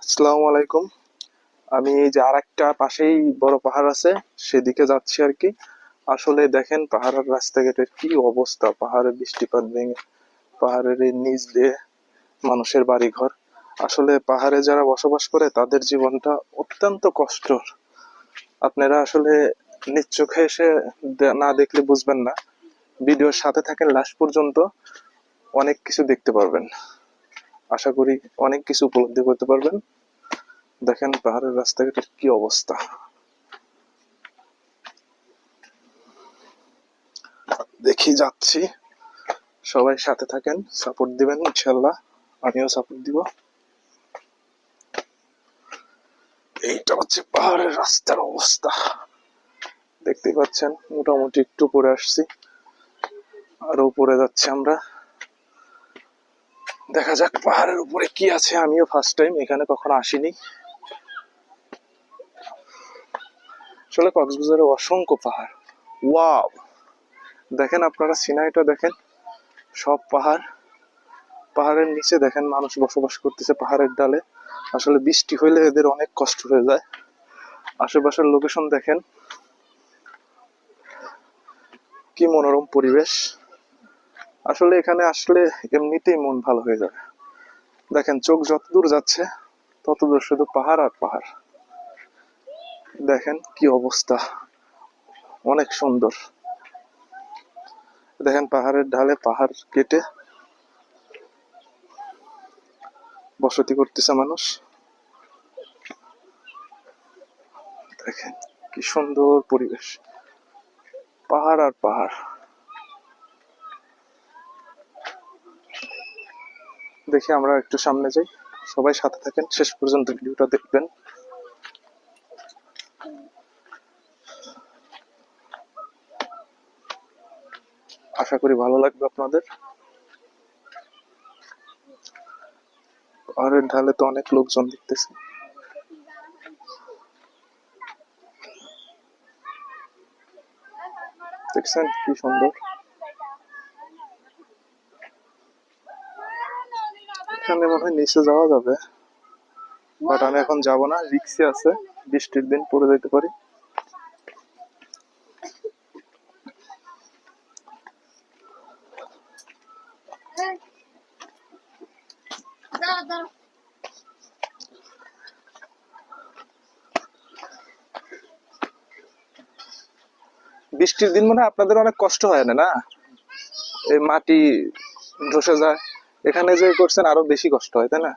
আসসালামু আলাইকুম। আমি এই যে আরেকটা পাশেই বড় পাহাড় আছে সেদিকে যাচ্ছি আর কি। আসলে দেখেন পাহাড়ের রাস্তাঘাটের কি অবস্থা, পাহাড়ে বৃষ্টিপাত ভেঙে পাহাড়ের এই নিচ দিয়ে মানুষের বাড়িঘর। আসলে পাহাড়ে যারা বসবাস করে তাদের জীবনটা অত্যন্ত কষ্টর। আপনারা আসলে নিজ চোখে এসে না দেখলে বুঝবেন না। ভিডিওর সাথে থাকেন লাস্ট পর্যন্ত, অনেক কিছু দেখতে পারবেন। আশা করি অনেক কিছু উপলব্ধি করতে পারবেন। দেখেন পাহাড়ের রাস্তাঘাটের কি অবস্থা। দেখি যাচ্ছি, সবাই সাথে থাকেন, সাপোর্ট দিবেন ইনশাল্লাহ, আমিও সাপোর্ট দিব। এইটা হচ্ছে পাহাড়ের রাস্তার অবস্থা, দেখতে পাচ্ছেন। মোটামুটি একটু উপরে আসছি, আরো উপরে যাচ্ছি আমরা। দেখা যাক পাহাড়ের উপরে কি আছে, আমিও ফার্স্ট টাইম, এখানে কখনো আসিনি। আসলে কক্সবাজারে অসংখ্য পাহাড়। ওয়াও, দেখেন আপনারা সিনারিটা দেখেন, সব পাহাড়, পাহাড়ের নিচে দেখেন মানুষ বসবাস করতেছে পাহাড়ের ডালে। আসলে বৃষ্টি হইলে এদের অনেক কষ্ট হয়ে যায়। আশেপাশের লোকেশন দেখেন, কি মনোরম পরিবেশ। আসলে এখানে আসলে এমনিতেই মন ভালো হয়ে যাবে। দেখেন চোখ যত দূর যাচ্ছে তত দূর শুধু পাহাড় আর পাহাড়। দেখেন কি অবস্থা, অনেক সুন্দর। দেখেন পাহাড়ের ঢালে পাহাড় কেটে বসতি করতেছে মানুষ। দেখেন কি সুন্দর পরিবেশ, পাহাড় আর পাহাড়। দেখি আমরা একটু সামনে যাই, সবাই সাথে থাকেন, শেষ পর্যন্ত ভিডিওটা দেখবেন। আশা করি ভালো লাগবে আপনাদের। পাহাড়ের ঢালে তো অনেক লোকজন দেখতেছে। দেখছেন কি সুন্দর। এখানে মনে হয় নিচে যাওয়া যাবে, বাট আমি এখন যাব না, রিক্সি আছে, বৃষ্টির দিন পড়ে যেতে পারি। বৃষ্টির দিন মনে হয় আপনাদের অনেক কষ্ট হয় না, না? এই মাটি ধসে যায়, এখানে যে করছেন আরো বেশি কষ্ট হয়, তাই না?